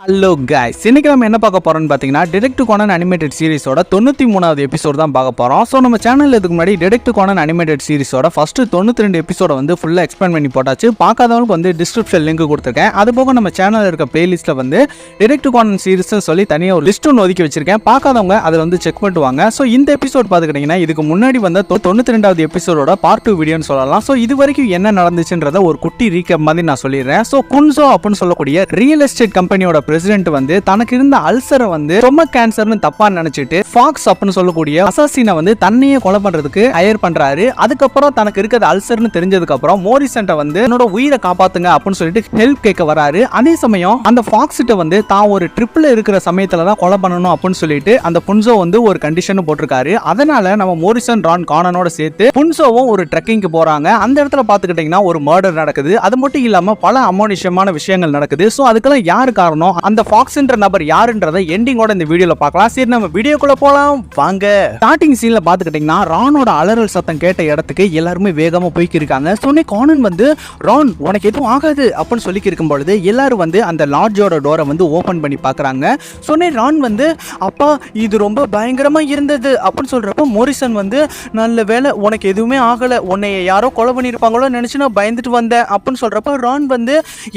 Hello guys, இன்னைக்கு நம்ம என்ன பார்க்க போறோம்னு பார்த்தீங்கன்னா டிடெக்டிவ் கோனன் அனிமேட்டட் சீரிஸோட 93வது எபிசோட் தான் பார்க்க போறோம். ஸோ நம்ம சேனல் இதுக்கு முன்னாடி டிடெக்டிவ் கோனன் அனிமேட்டட் சீரிஸோட ஃபர்ஸ்ட் 92 எபிசோட வந்து ஃபுல்லாக எக்ஸ்பிளைன் பண்ணி போட்டாச்சு. பார்க்காதவங்களுக்கு வந்து டிஸ்கிரிப்ஷன் லிங்க் கொடுத்துருக்கேன். அது போக நம்ம சேனலில் இருக்க பிளேலிஸ்ட்டில் வந்து டிடெக்டிவ் கோனன் சீரிஸ்னு சொல்லி தனியாக ஒரு லிஸ்ட் ஒன்று ஒதுக்கி வச்சிருக்கேன். பார்க்காதவங்க அதில் வந்து செக் பண்ணிட்டு வாங்க. ஸோ இந்த எபிசோட் பார்த்துக்கிட்டிங்கன்னா இதுக்கு முன்னாடி வந்து 92வது எபிசோடோட பார்ட் 2 வீடியோன்னு சொல்லலாம். ஸோ இது வரைக்கும் என்ன நடந்துச்சுன்றத ஒரு குட்டி ரீகேப் மாதிரி நான் சொல்லிடுறேன். ஸோ குன்சோ அப்படின்னு சொல்லக்கூடிய ரியல் எஸ்டேட் கம்பெனியோட பிரசிடென்ட் வந்து தனக்கு இருந்த அல்சரை வந்து ஸ்டொமக் கேன்சர்னு தப்பா நினைச்சிட்டு ஃபாக்ஸ் அப்படின்னு சொல்லக்கூடிய அசாசினை வந்து தன்னையே கொலை பண்றதுக்கு ஹையர் பண்றாரு. அதுக்கப்புறம் தனக்கு இருக்கிறது அல்சர்னு தெரிஞ்சதுக்கு அப்புறம் மோரிசன்ட்ட வந்து என்னோட உயிரை காப்பாத்துங்க அப்படின்னு சொல்லிட்டு ஹெல்ப் கேட்க வராரு. அதே சமயம் அந்த ஃபாக்ஸ் கிட்ட வந்து தான் ஒரு ட்ரிப்ல இருக்கிற சமயத்துல தான் கொலை பண்ணணும் அப்படின்னு சொல்லிட்டு அந்த புன்சோ வந்து ஒரு கண்டிஷன் போட்டிருக்காரு. அதனால நம்ம மோரிசன் ரான் கானனோட சேர்த்து புன்சோவும் ஒரு ட்ரெக்கிங்க்கு போறாங்க. அந்த இடத்துல பாத்துக்கிட்டீங்கன்னா ஒரு மர்டர் நடக்குது. அது மட்டும் இல்லாம பல அமானுஷ்யமான விஷயங்கள் நடக்குது. சோ அதுக்கெல்லாம் யாரு காரணம், அந்த ஃபாக்ஸ்ன்ற நபர் யாருன்றதை எண்டிங்கோட இந்த வீடியோல பார்க்கலாம். சரி, நம்ம வீடியோக்குள்ள போலாம் வாங்க. ஸ்டார்டிங் சீன்ல பாத்துக்கிட்டீங்கன்னா ரானோட அலறல் சத்தம் கேட்ட இடத்துக்கு எல்லாருமே வேகமா போய்க்கு இருக்காங்க. சொன்னே கானன் வந்து ரான் உனக்கு எதுவும் ஆகாது அப்படின்னு சொல்லி இருக்கும் பொழுது எல்லாரும் வந்து அந்த லாட்ஜோட டோரை வந்து ஓபன் பண்ணி பாக்குறாங்க. சொன்னே ரான் வந்து அப்பா இது ரொம்ப பயங்கரமா இருந்தது அப்படின்னு சொல்றப்ப மோரிசன் வந்து நல்ல வேலை உனக்கு எதுவுமே ஆகல, உன்னை யாரோ கொலை பண்ணிருப்பாங்களோ நினைச்சு நான் பயந்துட்டு வந்தேன் அப்படின்னு சொல்றப்ப ரான் வந்து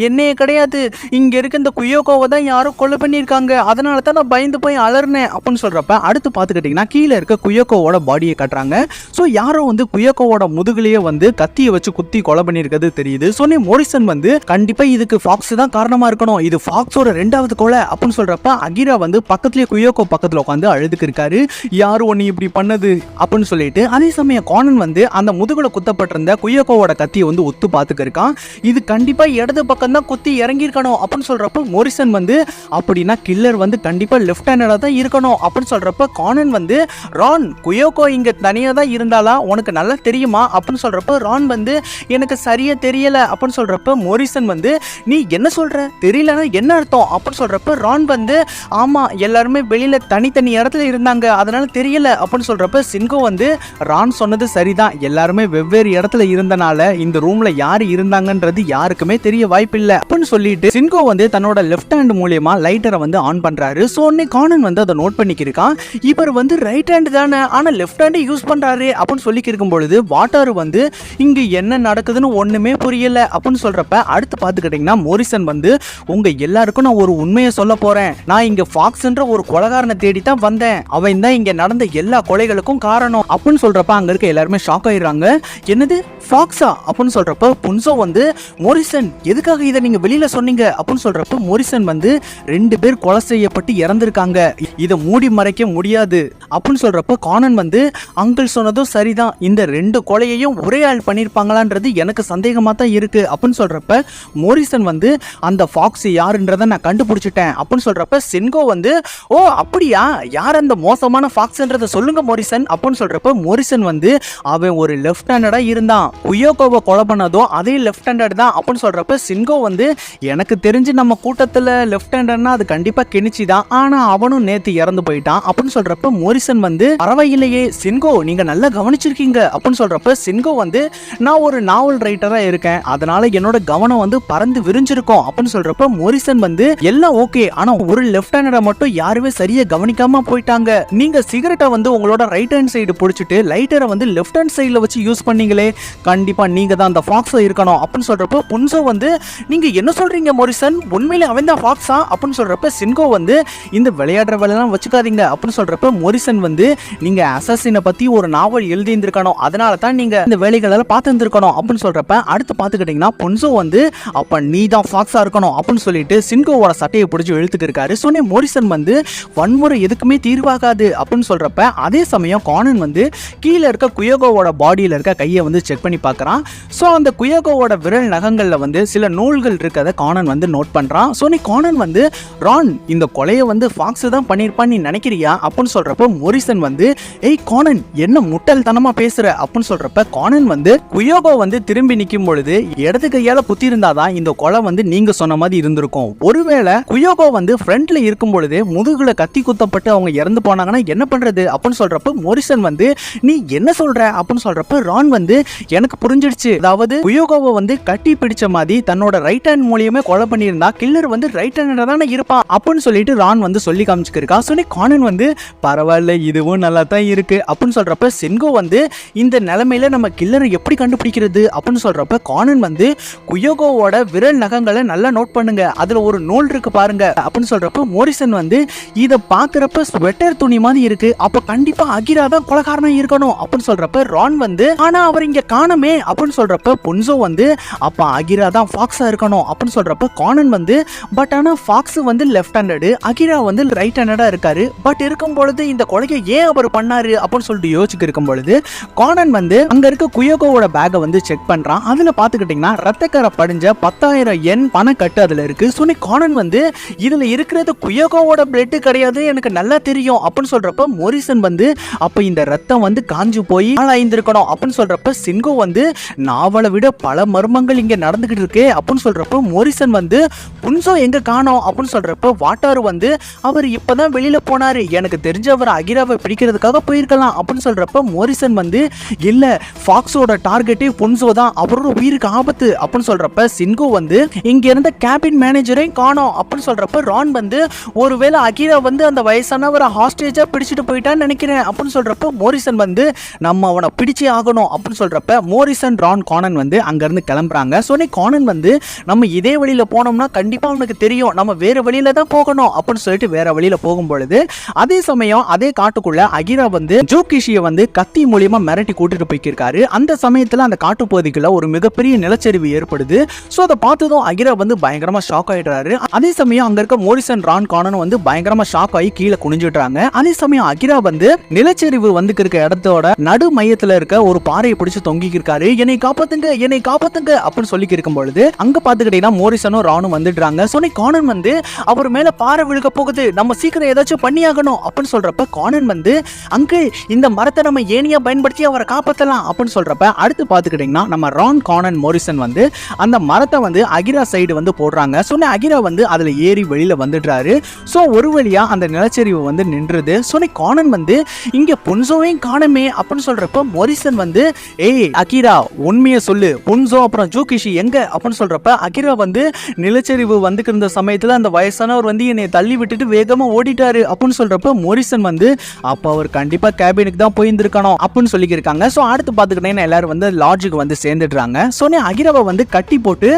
என்னையே கிடையாது, இங்க இருக்க இந்த குயோகோவை தான் யாரோ கொலை பண்ணியிருக்காங்க, அதனால தான் நான் பயந்து போய் அலர்னேன் அப்படின்னு சொல்றப்ப அடுத்து பார்த்துக்கிட்டிங்கன்னா கீழே இருக்க குயோகோவோட பாடியை கட்டுறாங்க. ஸோ யாரோ வந்து குயோகோவோட முதுகுலையே வந்து கத்தியை வச்சு குத்தி கொலை பண்ணியிருக்கிறது தெரியுது. சொன்னே மோரிசன் வந்து கண்டிப்பா இதுக்கு ஃபாக்ஸ் தான் காரணமா இருக்கணும், இது ஃபாக்ஸோட 2வது கொலை அப்படின்னு சொல்றப்ப அகிரா வந்து பக்கத்துலேயே குயோகோ பக்கத்தில் உட்காந்து அழுதுக்கு இருக்காரு. யாரும் ஒன்று இப்படி பண்ணது அப்படின்னு சொல்லிட்டு. அதே சமயம் கானன் வந்து அந்த முதுகுல குத்தப்பட்டிருந்த குயோகோவோட கத்தியை வந்து ஒத்து பார்த்துக்க இருக்கான். இது கண்டிப்பா இடது பக்கம் தான் குத்தி இறங்கியிருக்கணும் அப்படின்னு சொல்றப்ப மோரிசன் வந்து அப்படின்னா கில்லர் வந்து கண்டிப்பா லெஃப்ட் ஹேண்டடா தான் இருக்கணும் அப்படின்னு சொல்றப்ப கானன் வந்து ரான் குயோகோ இங்க தனியா தான் இருந்தாலா உனக்கு நல்லா தெரியுமா அப்படின்னு சொல்றப்ப ரான் வந்து எனக்கு சரியா தெரியல அப்படின்னு சொல்றப்ப மோரிசன் வந்து நீ என்ன சொல்ற தெரியலன்னா என்ன அர்த்தம் அப்படின்னு சொல்றப்ப ரான் வந்து ஆமா எல்லாருமே வெளியில தனித்தனி இடத்துல இருந்தாங்க அதனால தெரியல அப்படின்னு சொல்றப்ப சின்கோ வந்து ரான் சொன்னது சரிதான், எல்லாருமே வெவ்வேறு இடத்துல இருந்தனால இந்த ரூம்ல யாரு இருந்தாங்கன்றது யாருக்குமே தெரிய வாய்ப்பில்லை அப்படின்னு சொல்லிட்டு சின்கோ வந்து தன்னோட லெஃப்ட் ஹேண்ட் மூலியமா லைட்டரை வந்து ஆன் பண்றாரு. சோ உடனே கானன் வந்து அதை நோட் பண்ணிக்கிருக்கான். இவர் வந்து ரைட் ஹேண்ட் தானே ஆனா லெஃப்ட் ஹேண்ட் யூஸ் பண்றாரு அப்படின்னு சொல்லி இருக்கும் பொழுது வாட்டார் வந்து இங்க என்ன நடக்குதுன்னு ஒண்ணுமே புரியல அப்படின்னு சொல்றப்ப அடுத்து பாத்துக்கிட்டீங்கன்னா மோரிசன் வந்து உங்க எல்லாருக்கும் நான் ஒரு உண்மையை சொல்ல போறேன், நான் இங்க ஃபாக்ஸ்ன்ற ஒரு கொலைகாரனை தேடி தான் வந்தேன், அவன் தான் இங்க நடந்த எல்லா கொலைகளுக்கும் காரணம் அப்படின்னு சொல்றப்ப அங்க இருக்க எல்லாருமே ஷாக் ஆயிடுறாங்க. என்னது ஃபாக்ஸா அப்படின்னு சொல்றப்ப புன்சோ வந்து மோரிசன் எதுக்காக இதை நீங்க வெளியில சொன்னீங்க அப்படின்னு சொல்றப்ப மோரிசன் வந்து 2 பேர் கொலை செய்யப்பட்டு இறந்திருக்காங்க, இதை மூடி மறைக்க முடியாது அப்படின்னு சொல்றப்ப கானன் வந்து அங்கிள் சொன்னதும் சரிதான், இந்த 2 கொலையையும் ஒரே ஆள் பண்ணிருப்பாங்களான்றது எனக்கு சந்தேகமா தான் இருக்கு அப்படின்னு சொல்றப்ப மோரிசன் வந்து அந்த ஃபாக்ஸ் யாருன்றதை நான் கண்டுபிடிச்சிட்டேன் அப்படின்னு சொல்றப்ப சின்கோ வந்து ஓ அப்படியா, யார் அந்த மோசமான ஃபாக்ஸ்ன்றதை சொல்லுங்க மோரிசன் அப்படின்னு சொல்றப்ப மோரிசன் வந்து அவன் ஒரு லெஃப்ட் ஹேண்டடா இருந்தான், குயோகோவை கொலை பண்ணதும் அதே லெஃப்ட் ஹேண்டட் தான் அப்படின்னு சொல்றப்ப சின்கோ வந்து எனக்கு தெரிஞ்சு நம்ம கூட்டத்துல லெஃப்ட் ஹேண்டர்னா அது கண்டிப்பா கெனிச்சி தான், ஆனா அவனும் நேத்து இறந்து போயிட்டான் அப்படின்னு சொல்றப்ப மோரிசன் வந்து பரவாயில்லையே சின்கோ நீங்க நல்லா கவனிச்சிருக்கீங்க அப்படின்னு சொல்றப்ப சின்கோ வந்து நான் ஒரு நாவல் ரைட்டரா இருக்கேன் அதனால என்னோட கவனம் வந்து பறந்து விரிஞ்சிருக்கும் அப்படின்னு சொல்றப்ப மோரிசன் வந்து எல்லாம் ஓகே, ஆனா ஒரு லெஃப்ட் ஹேண்டரை மட்டும் யாருமே சரியா கவனிக்காம போயிட்டாங்க, நீங்க சிகரெட்டை வந்து உங்களோட ரைட் ஹேண்ட் சைடு பிடிச்சிட்டு லைட்டரை வந்து லெஃப்ட் ஹேண்ட் சைடுல வச்சு யூஸ் பண்ணீங்களே, கண்டிப்பா நீங்க தான் அந்த ஃபாக்ஸா இருக்கணும் அப்படின்னு சொல்றப்ப புன்சோ வந்து நீங்க என்ன சொல்றீங்க மோரிசன், உண்மையிலே அவன் தான் ஃபாக்ஸா அப்படின்னு சொல்றப்ப சின்கோ வந்து இந்த விளையாடுற வேலையெல்லாம் வச்சுக்காதீங்க அப்படின்னு சொல்றப்ப மோரிசன் வந்து நீங்க அசாசினை பத்தி ஒரு நாவல் எழுதி இருந்திருக்கணும் அதனால தான் நீங்க இந்த வேலைகள் எல்லாம் பார்த்து இருந்திருக்கணும் அப்படின்னு சொல்றப்ப அடுத்து பாத்துக்கிட்டீங்கன்னா புன்சோ வந்து அப்ப நீ தான் ஃபாக்ஸா இருக்கணும் அப்படின்னு சொல்லிட்டு சின்கோவோட சட்டையை பிடிச்சி இழுத்துக்கு இருக்காரு. சொன்னே மோரிசன் வந்து வன்முறை எதுக்குமே தீர்வாகாது அப்படின்னு சொல்றப்ப அதே சமயம் கானன் வந்து கீழே இருக்க குயோகோவோட பாடியில இருக்க கையை வந்து செக் பண்ணி பார்க்கறான். சோ அந்த குயோகோவோட விரல் நகங்கள்ல வந்து சில நூல்கள் இருக்கத கானன் வந்து நோட் பண்றான். சொன்னே கானன் வந்து ரான் இந்த கொலையை வந்து ஃபாக்ஸ் தான் பண்ணிருப்பான்னு நீ நினைக்கிறியா அப்படின்னு சொல்றப்ப மோரிசன் வந்து ஏய் கானன் என்ன முட்டல்தனமா பேசுற அப்படின்னு சொல்றப்ப கானன் வந்து குயோகோ வந்து திரும்பி நிக்கும் பொழுது இடது கையால குத்தி இருந்தாதான் இந்த கொலை வந்து நீங்க சொன்ன மாதிரி இருந்திருக்கும், ஒருவேளை குயோகோ வந்து ஃப்ரண்ட்ல இருக்கும் பொழுது முதுகுல கத்தி குத்தப்பட்டு அவங்க இறந்து போனாங்கன்னா என்ன பண்றது அப்படின்னு சொல்றப்ப மோரிசன் வந்து நீ என்ன சொல்ற அப்படின்னு சொல்றப்ப ரான் வந்து எனக்கு புரிஞ்சிடுச்சு, அதாவது குயோகோவை வந்து கட்டி பிடிச்ச மாதிரி தன்னோட ரைட் ஹேண்ட் மூலியமே கொலை பண்ணியிருந்தா கில்லர் வந்து ரைட் ரைட் ஹேண்டரா தானே இருப்பான் அப்படின்னு சொல்லிட்டு ரான் வந்து சொல்லி காமிச்சிருக்கா. சொன்னி கானன் வந்து பரவாயில்ல இதுவும் நல்லா தான் இருக்கு அப்படின்னு சொல்றப்ப சென்கோ வந்து இந்த நிலைமையில நம்ம கில்லரை எப்படி கண்டுபிடிக்கிறது அப்படின்னு சொல்றப்ப கானன் வந்து குயோகோவோட விரல் நகங்களை நல்லா நோட் பண்ணுங்க, அதுல ஒரு நூல் இருக்கு பாருங்க அப்படின்னு சொல்றப்ப மோரிசன் வந்து இத பாக்குறப்ப ஸ்வெட்டர் துணி மாதிரி இருக்கு, அப்ப கண்டிப்பா அகிரா தான் கொலைகாரனா இருக்கணும் அப்படின்னு சொல்றப்ப ரான் வந்து ஆனா அவர் இங்க காணமே அப்படின்னு சொல்றப்ப பொன்சோ வந்து அப்ப அகிரா தான் ஃபாக்ஸா இருக்கணும் அப்படின்னு சொல்றப்ப கானன் வந்து பட் ஆனா ஃபாக்ஸ் வந்து லெஃப்ட் ஹேண்டடு, அகிரா வந்து ரைட் ஹேண்டடா இருக்காரு, பட் இருக்கும் பொழுது இந்த கொலையை ஏன் அவர் பண்ணாரு அப்படின்னு சொல்லிட்டு யோசிச்சுட்டு இருக்கும் பொழுது கானன் வந்து அங்க இருக்க குயோகோவோட பேக்கை வந்து செக் பண்றான். அதுல பாத்துக்கிட்டீங்கன்னா ரத்தக்கரை படிஞ்ச 10,000 yen பணக்கட்டு அதுல இருக்கு. சொன்னி கானன் வந்து இதுல இருக்கிறது குயோகோவோட பிளட் கிடையாது எனக்கு நல்லா தெரியும் அப்படின்னு சொல்றப்ப மோரிசன் வந்து அப்ப இந்த ரத்தம் வந்து காஞ்சு போய் ஆளாயிருந்திருக்கணும் அப்படின்னு சொல்றப்ப சின்கோ வந்து நாவலை விட பல மர்மங்கள் இங்க நடந்துகிட்டு இருக்கு அப்படின்னு சொல்றப்ப மோரிசன் வந்து புன்சோ எங்க காணோம் அப்படின்னு சொல்றப்ப வாட்டாரு வந்து அவர் இப்பதான் வெளியில போனாரு, எனக்கு தெரிஞ்ச அவர் அகிராவை பிடிக்கிறதுக்காக போயிருக்கலாம் அப்படின்னு சொல்றப்ப மோரிசன் வந்து இல்ல ஃபாக்ஸோட டார்கெட்டே புன்சோ தான், அவரோட உயிருக்கு ஆபத்து அப்படின்னு சொல்றப்ப சின்கோ வந்து இங்க இருந்த கேபின் மேனேஜரை காணோம் அப்படின்னு சொல்றப்ப ரான் வந்து ஒருவேளை அகிரா வந்து அந்த வயசானவரை ஹாஸ்டேஜா பிடிச்சிட்டு போயிட்டான்னு நினைக்கிறேன் அப்படின்னு சொல்றப்ப மோரிசன் வந்து நம்ம அவனை பிடிச்சே ஆகணும் அப்படின்னு சொல்றப்ப மோரிசன் ரான் கானன் வந்து அங்க இருந்து கிளம்புறாங்க. சொன்னே கானன் வந்து நம்ம இதே வழியில போனோம்னா கண்டிப்பா அவனுக்கு தெரியும் நம்ம வேற வழியில தான் போகணும் அப்படின்னு சொல்லிட்டு வேற வழியில போகும் பொழுது அதே சமயம் அதே காட்டுக்குள்ள அகிரா வந்து ஜோகிஷியை வந்து கத்தி மூலியமா மிரட்டி கூட்டிட்டு போய்க்கிருக்காரு. அந்த சமயத்துல அந்த காட்டு பகுதிக்குள்ள ஒரு மிகப்பெரிய நிலச்சரிவு ஏற்படுது. சோ அதை பார்த்ததும் அகிரா வந்து பயங்கரமா ஷாக் ஆயிடுறாரு. அதே சமயம் அங்க இருக்க மோரிசன் ரான் கானன் வந்து பயங்கரமா ஷாக் ஆகி கீழே குனிஞ்சிடுறாங்க. அதே சமயம் அகிரா வந்து நிலச்சரிவு வந்து இருக்க இடத்தோட நடு மையத்துல இருக்க ஒரு பாறையை பிடிச்சு தொங்கிக்கு இருக்காரு. என்னை காப்பாத்துங்க என்னை காப்பாத்துங்க அப்படின்னு சொல்லி இருக்கும் பொழுது அங்க பாத்துக்கிட்டீங்கன்னா மோரிசனும் ரானும் வந்துடுறாங்க. சொன்னி கானன் வந்து அவர் மேல பாறை விழுக போகுது, நம்ம சீக்கிரம் ஏதாச்சும் பண்ணியாகணும் அப்படின்னு சொல்றப்ப கானன் வந்து அங்க இந்த மரத்தை நம்ம ஏனியா பயன்படுத்தி அவரை காப்பாத்தலாம் அப்படின்னு சொல்றப்ப அடுத்து பாத்துக்கிட்டீங்கன்னா நம்ம ரான் கானன் மோரிசன் வந்து அந்த மரத்தை வந்து அகிரா சைடு வந்து போடுறாங்க. சொன்ன அகிரா வந்து அதுல ஏறி வெளியில வந்துடுறாரு. சோ ஒரு வழியா அந்த நிலச்சரிவு வந்து நின்றுது. சொன்ன கானன் வந்து இங்க புன்சோவையும் காணமே அப்படின்னு சொல்றப்ப மோரிசன் வந்து ஏய் அகிரா உண்மையை சொல்லு, புன்சோ அப்புறம் ஜூகிஷி எங்க அப்படின்னு சொல்றப்ப அகிரா வந்து நிலச்சரிவு வந்து இருந்த சமயத்துல அந்த வயசானவர் வந்து என்னை தள்ளி விட்டுட்டு வேகமா ஓடிட்டாரு அப்படின்னு சொல்றப்ப மோரிசன் வந்து அப்ப அவர் கண்டிப்பா கேபினுக்கு தான் போயிருந்திருக்கணும் அப்படின்னு சொல்லியிருக்காங்க. சோ அடுத்து பாத்துக்கிட்டீங்கன்னா எல்லாரும் வந்து லாட்ஜுக்கு வந்து சேர்ந்துடுறாங்க. சொன்ன அகிராவை வந்து கட்டி போட்டு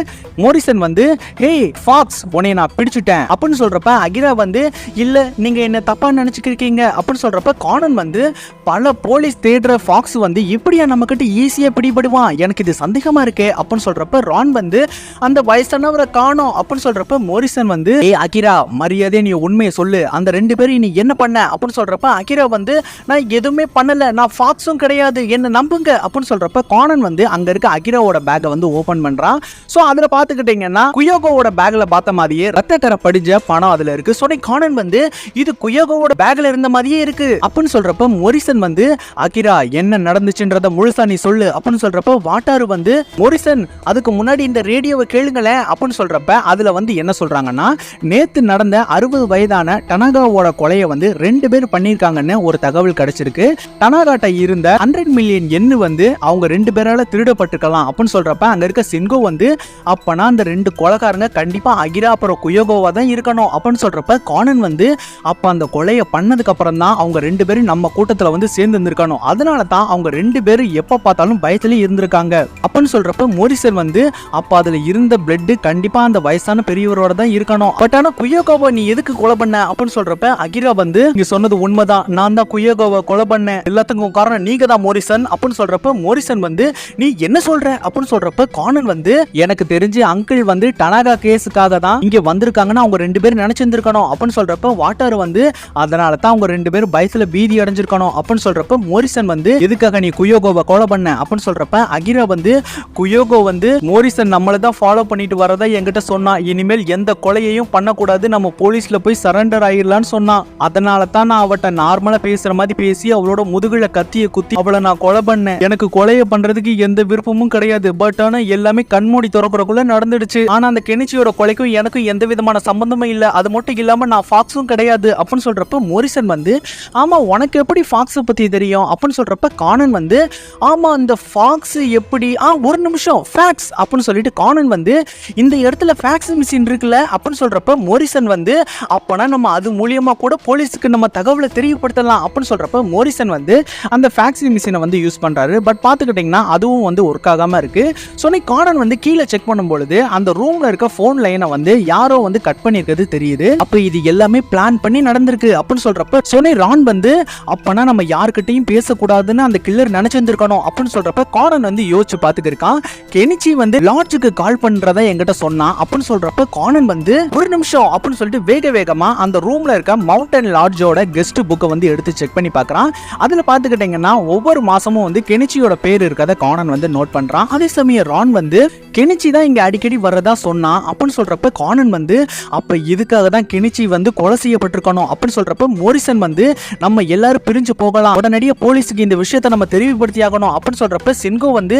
மோரிசன் வந்து ஹேய் ஃபாக்ஸ் உன்னை நான் பிடிச்சிட்டேன் அப்படின்னு சொல்றப்ப அகிரா வந்து இல்ல நீங்க என்ன தப்பா நினைச்சுக்கிறீங்க அப்படின்னு சொல்றப்ப கானன் வந்து பல போலீஸ் தேடுற ஃபாக்ஸ் வந்து எப்படியா நம்ம கிட்ட ஈஸியா பிடிபடுவான், எனக்கு இது சந்தேகமா இருக்கே அப்படின்னு சொல்றப்ப ரான் வந்து அந்த வயசானவரை காணோம் அப்படின்னு சொல்றப்ப மோரிசன் வந்து ஏய் அகிரா மரியாதை நீ உண்மையை சொல்லு, அந்த 2 பேரும் நீ என்ன பண்ண அப்படின்னு சொல்றப்ப அகிரா வந்து நான் எதுவுமே பண்ணல, நான் ஃபாக்ஸும் கிடையாது, என்ன நம்புங்க அப்படின்னு சொல்றப்ப கானன் வந்து அங்க இருக்க அகிராவோட பேக்கை வந்து ஓபன் பண்றான். சோ அதுல பாத்துக்கிட்டீங்கன்னா குயோகோவோட பேக்ல பார்த்த மாதிரியே ரத்தக்கரை படிஞ்ச பணம் அதுல இருக்கு. சொன்ன கானன் வந்து இது குயோகோவோட பேக்ல இருந்த மாதிரியே இருக்கு அப்படின்னு சொல்றப்ப மோரிசன் வந்து அகிரா என்ன நடந்துச்சுன்றத முழுசா நீ சொல்லு அப்படின்னு சொல்றப்ப வாட்டாரு வந்து மோரிசன் அதுக்கு முன்னாடி இந்த ரேடியோவை கேளுங்களேன் அப்படின்னு சொல்றப்ப அதுல வந்து என்ன சொல்றாங்கன்னா நேத்து நடந்த 60 வயதான டனாகாவோட கொலையை வந்து 2 பேர் பண்ணிருக்காங்கன்னு ஒரு தகவல் கிடைச்சிருக்கு. டனாகாட்ட இருந்த 100 மில்லியன் எண்ணு வந்து அவங்க 2 பேரால திருடப்பட்டிருக்கலாம் அப்படின்னு சொல்றப்ப அங்க இருக்க சின்கோ வந்து அப்பனா அந்த 2 கொலைக்காரங்க கண்டிப்பா அகிரா அப்புறம் குயோகோவா தான் இருக்கணும் அப்படின்னு சொல்றப்ப கானன் வந்து அப்ப அந்த கொலையை பண்ணதுக்கு அப்புறம் தான் அவங்க 2 பேரும் நம்ம கூட்டத்துல வந்து சேர்ந்து இருந்திருக்கணும், அதனால தான் அவங்க 2 பேரும் எப்ப பார்த்தாலும் பயத்திலே இருந்திருக்காங்க அப்படின்னு சொல்றப்ப மோரிசன் வந்து அப்ப அதுல இருந்த பிளட் கண்டிப்பா அந்த வயசான பெரியவரோட தான் இருக்கணும், பட் ஆனா குயோகோவை நீ எதுக்கு கொலை பண்ண அப்படின்னு சொல்றப்ப அகிரா வந்து நீங்க சொன்னது உண்மைதான், நான் தான் குயோகோவை கொலை பண்ணேன், எல்லாத்துக்கும் காரணம் நீங்க தான் மோரிசன் அப்படின்னு சொல்றப்ப மோரிசன் வந்து நீ என்ன சொல்ற அப்படின்னு சொல்றப்ப கானன் வந்து எனக்கு தெரிஞ்சு அங்கிள் வந்து டனாகா கேஸுக்காக தான் இங்க வந்திருக்காங்கன்னு அவங்க 2 பேரும் நினைச்சிருந்திருக்கணும் அப்படின்னு சொல்றப்ப வாட்டார் வந்து அதனால தான் அவங்க 2 பேரும் பயத்துல பீதி அடைஞ்சிருக்கணும் அப்படின்னு சொல்றப்ப மோரிசன் வந்து எதுக்காக நீ குயோகோவை கொலை பண்ண அப்படின்னு சொல்றப்ப அகிரா வந்து குயோகோ வந்து மோரிசன் நம்மள தான் ஃபாலோ பண்ணிட்டு வரதா என்கிட்ட சொன்னா, இனிமேல் எந்த கொலையையும் பண்ணக்கூடாது, நம்ம போலீஸ்ல போய் சரண்டர் ஆயிடலான்னு சொன்னா, அதனால தான் நான் அவட்ட நார்மலா பேசுற மாதிரி பேசி அவளோட முதுகுல கத்திய குத்தி அவளை நான் கொலை பண்ணேன், எனக்கு கொலையை பண்றதுக்கு எந்த விருப்பமும் கிடையாது, பட் ஆனா எல்லாமே கண்மூடி திறக்கிறக்குள்ள நடந்துடுச்சு, ஆனா அந்த கெனிச்சியோட கொலைக்கும் எனக்கும் எந்த விதமான சம்பந்தமும் இல்ல, அது மட்டும் இல்லாம நான் ஃபாக்ஸும் கிடையாது அப்படின்னு சொல்றப்ப மோரிசன் வந்து ஆமா உனக்கு எப்படி ஃபாக்ஸ் பத்தி தெரியும் அப்படின்னு சொல்றப்ப கானன் வந்து ஆமா இந்த ஃபாக்ஸ் எப்படி ஒரு நிமிஷம் ஃபேக்ஸ் அப்படின்னு சொல்லிட்டு கானன் வந்து இந்த இடத்துல ஃபேக்ஸ் மிஷின் இருக்குல்ல அப்படின்னு சொல்றப்ப மோரிசன் வந்து அப்பனா நம்ம அது மூலியமா கூட போலீஸுக்கு நம்ம தகவலை தெரியப்படுத்தலாம் அப்படின்னு சொல்றப்ப மோரிசன் வந்து அந்த ஃபேக்ஸி மிஷினை வந்து யூஸ் பண்றாரு. பட் பாத்துக்கிட்டீங்கன்னா அதுவும் வந்து ஒர்க் ஆகாம இருக்கு. சோனி கார்டன் வந்து கீழே செக் பண்ணும்பொழுது அந்த ரூம்ல இருக்க போன் லைனை வந்து யாரோ வந்து கட் பண்ணிருக்கிறது தெரியுது. அப்ப இது எல்லாமே பிளான் பண்ணி நடந்திருக்கு அப்படின்னு சொல்றப்ப சோனி ரான் வந்து அப்பனா நம்ம யாருக்கிட்டையும் பேசக்கூடாதுன்னு அந்த கில்லர் நினைச்சிருந்திருக்கணும் அப்படின்னு சொல்றப்ப கார்டன் வந்து யோசிச்சு பாத்துக்கிருக்கான். கெனிச்சி வந்து லாட்ஜுக்கு கால் பண்றத என்கிட்ட சொன்னா அப்படின்னு சொல்றப்ப கார்டன் வந்து ஒரு நிமிஷம் அப்படின்னு சொல்லிட்டு வேக வேகமா அந்த ரூம்ல இருக்க மவுண்டன் லாட்ஜோட கெஸ்ட் புக்கை வந்து எடுத்து செக் பண்ணி பார்க்கறான். அதுல பாத்துக்கிட்டீங்கன்னா ஒவ்வொரு மாசமும் வந்து கெனிச்சியோட பேர் இருக்கத கார்டன் வந்து நோட் பண்றான். அதே சமயம் ரான் வந்து கெனிச்சி தான் இங்க அடிக்கடி வர்றதா சொன்னா அப்படின்னு சொல்றப்ப கார்டன் வந்து அப்ப இதுக்காக தான் கெனிச்சி வந்து கொலை செய்யப்பட்டிருக்கணும் அப்படின்னு சொல்றப்ப மோரிசன் வந்து நம்ம எல்லாரும் பிரிஞ்சு போகலாம், உடனடியே போலீஸுக்கு இந்த விஷயத்தை நம்ம தெரியப்படுத்தி ஆகணும் அப்படின்னு சொல்றப்ப சின்கோ வந்து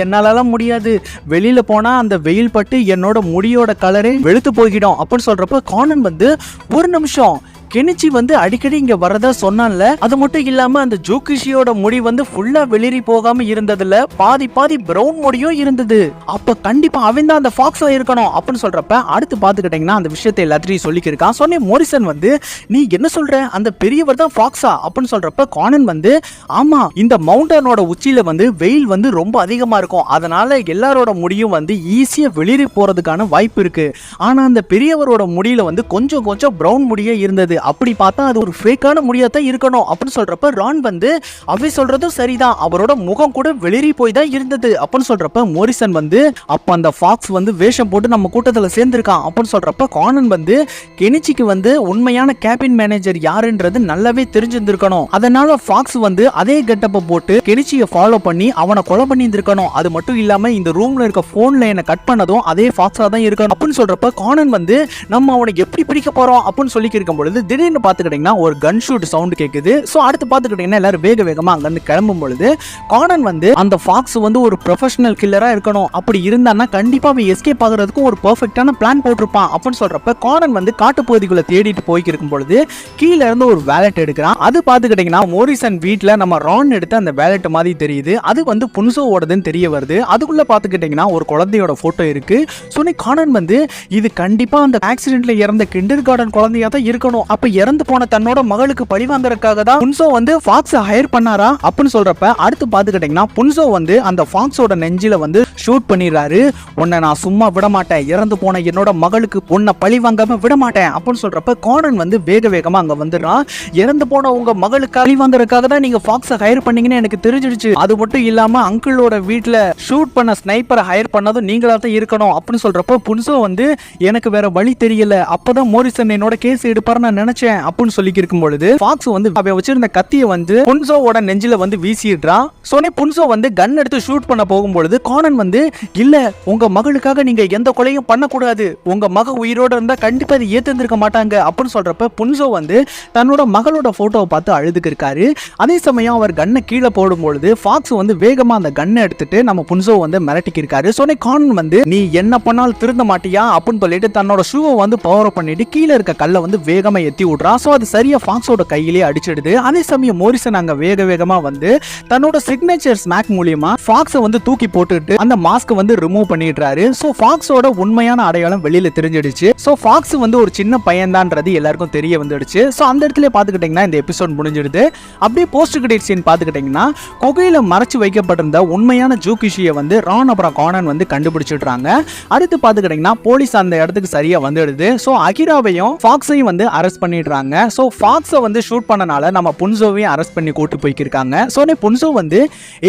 என்னாலலாம் முடியாது, வெளியில போனா அந்த வெயில் பட்டு என்னோட முடியோட கலரே வெளுத்து போய்கிடும் அப்படின்னு சொல்றப்ப கார்டன் வந்து ஒரு நிமிஷம் கெனிச்சி வந்து அடிக்கடி இங்க வரதா சொன்னான்ல, அது மட்டும் இல்லாம அந்த ஜூகிஷியோட முடி வந்து ஃபுல்லா வெளிரி போகாம இருந்ததுல பாதி பிரவுன் முடியும் இருந்தது, அப்ப கண்டிப்பா அவன் தான் அந்த ஃபாக்ஸா இருக்கணும் அப்படின்னு சொல்றப்ப அடுத்து பாத்துக்கிட்டீங்கன்னா அந்த விஷயத்தை எல்லாத்தையும் சொல்லிக்கிருக்கான். சொன்னே மோரிசன் வந்து நீ என்ன சொல்ற, அந்த பெரியவர் தான் ஃபாக்ஸா அப்படின்னு சொல்றப்ப கார்டன் வந்து ஆமா, இந்த மவுண்டனோட உச்சியில வந்து வெயில் வந்து ரொம்ப அதிகமா இருக்கும், அதனால எல்லாரோட முடியும் வந்து ஈஸியா வெளிரி போறதுக்கான வாய்ப்பு இருக்கு. ஆனா அந்த பெரியவரோட முடியில வந்து கொஞ்சம் பிரவுன் முடியே இருந்தது, அப்படி பார்த்தா அது ஒரு ஃபேக்கான முடியாதான் இருக்கணும் அப்படின்னு சொல்றப்ப ரான் வந்து அவை சொல்றதும் சரிதான், அவரோட முகம் கூட வெளிரி போய் தான் இருந்தது அப்படின்னு சொல்றப்ப மோரிசன் வந்து அப்ப அந்த ஃபாக்ஸ் வந்து வேஷம் போட்டு நம்ம கூட்டத்துல சேர்ந்திருக்கான் அப்படின்னு சொல்றப்ப கார்டன் வந்து கெனிச்சிக்கு வந்து உண்மையான கேபின் மேனேஜர் யாருன்றது நல்லாவே தெரிஞ்சிருந்திருக்கணும், அதனால ஃபாக்ஸ் வந்து அதே கெட்டப்ப போட்டு கெனிச்சியை ஃபாலோ பண்ணி அவனை கொலை பண்ணி இருந்திருக்கணும். அது மட்டும் இல்லாம இந்த ரூம்ல இருக்க போன் லைனை கட் பண்ணதும் அதே ஃபாக்ஸா தான் இருக்கணும் அப்படின்னு சொல்றப்ப கார்டன் வந்து நம்ம அவனை எப்படி பிடிக்க போறோம் அப்படின்னு சொல்லி இருக்கும் பொழுது திடீர்னு பாத்துக்கிட்டீங்கன்னா ஒரு கன் ஷூட் சவுண்ட் கேக்குது. சோ அடுத்து பாத்துக்கிட்டீங்கன்னா எல்லாரும் வேக வேகமா அங்க இருந்து கிளம்பும் பொழுது கார்டன் வந்து அந்த ஃபாக்ஸ் வந்து ஒரு ப்ரொஃபஷனல் கில்லரா இருக்கணும், அப்படி இருந்தான்னா கண்டிப்பா அவன் எஸ்கேப் ஆகுறதுக்கு ஒரு பெர்ஃபெக்ட்டான பிளான் போட்டிருப்பான் அப்படின்னு சொல்றப்ப கார்டன் வந்து காட்டுப்பகுதிக்குள்ள தேடிட்டு போய்க்கிருக்கும் பொழுது கீழ இருந்து ஒரு வேலட் எடுக்கிறான். அது பாத்துக்கிட்டீங்கன்னா மோரிசன் வீட்ல நம்ம ரான் எடுத்த அந்த வேலட் மாதிரி தெரியுது, அது வந்து புன்சோவோடதுன்னு தெரிய வருது. அதுக்குள்ள பாத்துக்கிட்டீங்கன்னா ஒரு குழந்தையோட போட்டோ இருக்கு. சோ கார்டன் வந்து இது கண்டிப்பா அந்த ஆக்சிடென்ட்ல இறந்த கிண்டர் கார்டன் குழந்தையா தான் இருக்கணும், அப்ப இறந்து போன தன்னோட மகளுக்கு பழி வாங்குறதுக்காக தான் புன்சோ வந்து ஃபாக்ஸை ஹையர் பண்ணாரா அப்படின்னு சொல்றப்ப அடுத்து பாத்துக்கிட்டீங்கன்னா புன்சோ வந்து அந்த ஃபாக்ஸோட நெஞ்சில வந்து ஷூட் பண்ணிடுறாரு. உன்னை நான் சும்மா விட மாட்டேன், இறந்து போன என்னோட மகளுக்கு உன்னை பழி வாங்காம விட மாட்டேன் அப்படின்னு சொல்றப்ப கார்டன் வந்து வேக வேகமா அங்க வந்துடுறான். இறந்து போன உங்க மகளுக்கு பழி வாங்குறதுக்காக தான் நீங்க ஃபாக்ஸை ஹையர் பண்ணீங்கன்னு எனக்கு தெரிஞ்சிடுச்சு, அது மட்டும் இல்லாம அங்கிளோட வீட்டுல ஷூட் பண்ண ஸ்னைப்பரை ஹையர் பண்ணதும் நீங்களா தான் இருக்கணும் அப்படின்னு சொல்றப்ப புன்சோ வந்து எனக்கு வேற வழி தெரியல, அப்பதான் மோரிசன் என்னோட கேஸ் எடுப்பாரு நான் நினைச்சேன் அப்படின்னு சொல்லி இருக்கும் பொழுது ஃபாக்ஸ் வந்து அவ வச்சிருந்த கத்தியை வந்து புன்சோவோட நெஞ்சில வந்து வீசிடுறான். சோனே புன்சோ வந்து கன் எடுத்து ஷூட் பண்ண போகும்பொழுது கார்டன் வந்து இல்ல உங்க மகளுக்காக நீங்க எந்த கொலையும் பண்ணக்கூடாது, உங்க மக உயிரோட இருந்தா கண்டிப்பா அதை ஏத்திருக்க மாட்டாங்க அப்படின்னு சொல்றப்ப புன்சோ வந்து தன்னோட மகளோட போட்டோவை பார்த்து அழுதுக்கு இருக்காரு. அதே சமயம் அவர் கண்ணை கீழே போடும்பொழுது ஃபாக்ஸ் வந்து வேகமா அந்த கண்ணை எடுத்துட்டு நம்ம புன்சோ வந்து மிரட்டிக்கு இருக்காரு. சோனே கார்டன் வந்து நீ என்ன பண்ணாலும் திருந்த மாட்டியா அப்படின்னு சொல்லிட்டு தன்னோட ஷூவை வந்து பவர் பண்ணிட்டு கீழே இருக்க கல்லை வந்து வேகமா எத்தி விடுறான். சோ அது சரியா ஃபாக்ஸோட கையிலே அடிச்சிடுது. அதே சமயம் மோரிசன் அங்க வேக வேகமா வந்து தன்னோட சிக்னேச்சர் ஸ்மாக் மூலமா ஃபாக்ஸை வந்து தூக்கி போட்டுட்டு அந்த மாஸ்க் வந்து ரிமூவ் பண்ணிடுறாரு. சோ ஃபாக்ஸோட உண்மையான அடையாளம் வெளியில தெரிஞ்சிடுச்சு. சோ ஃபாக்ஸ் வந்து ஒரு சின்ன பையன்தான்றது எல்லாருக்கும் தெரிய வந்துடுச்சு. சோ அந்த இடத்துல பாத்துக்கிட்டீங்கன்னா இந்த எபிசோட் முடிஞ்சிடுது. அப்படியே போஸ்ட் கிரெடிட் சீன் பாத்துக்கிட்டீங்கன்னா கொகையில மறைச்சு வைக்கப்பட்டிருந்த உண்மையான ஜூகிஷியை வந்து ரான் அப்புறம் கார்டன் வந்து கண்டுபிடிச்சிடுறாங்க. அடுத்து பாத்துக்கிட்டீங்கன்னா போலீஸ் அந்த இடத்துக்கு சரியா வந்துடுது. சோ அகிராவையும் ஃபாக்ஸையும் வந்து அரெஸ்ட் பண்ணிடுறாங்க. சோ ஃபாக்ஸை வந்து ஷூட் பண்ணனால நம்ம புன்சோவையும் அரெஸ்ட் பண்ணி கூட்டு போய்க்கிருக்காங்க. சோ புன்சோ வந்து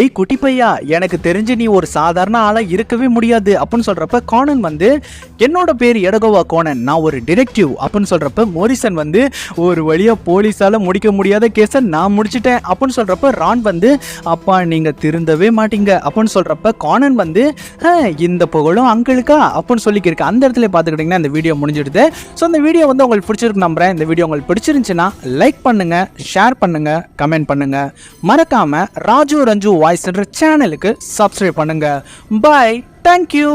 ஏய் குட்டி பையா, எனக்கு தெரிஞ்சு நீ ஒரு சாதாரண ஆளா இருக்கவே முடியாது அப்படின்னு சொல்றப்ப கார்டன் வந்து என்னோட பேர் எடகோவா கோனன், நான் ஒரு டிடெக்டிவ் அப்படின்னு சொல்றப்ப மோரிசன் வந்து ஒரு வழியா போலீஸால முடிக்க முடியாத கேஸை நான் முடிச்சிட்டேன் அப்படின்னு சொல்றப்ப ரான் வந்து அப்பா நீங்க திருந்தவே மாட்டீங்க அப்படின்னு சொல்றப்ப கார்டன் வந்து இந்த புகழும் அங்கிளுக்கா அப்படின்னு சொல்லிக்கிருக்கு. அந்த இடத்துல பாத்துக்கிட்டீங்கன்னா இந்த வீடியோ முடிஞ்சிடுது. ஸோ இந்த வீடியோ வந்து உங்களுக்கு பிடிச்சிருக்கு நம்புறேன். இந்த வீடியோ உங்களுக்கு பிடிச்சிருந்துச்சுன்னா லைக் பண்ணுங்க, ஷேர் பண்ணுங்க, கமெண்ட் பண்ணுங்க. மறக்காம ராஜு ரஞ்சு வாய்ஸ் சேனலுக்கு சப்ஸ்கிரைப் பண்ணுங்க. பாய், தேங்க்யூ.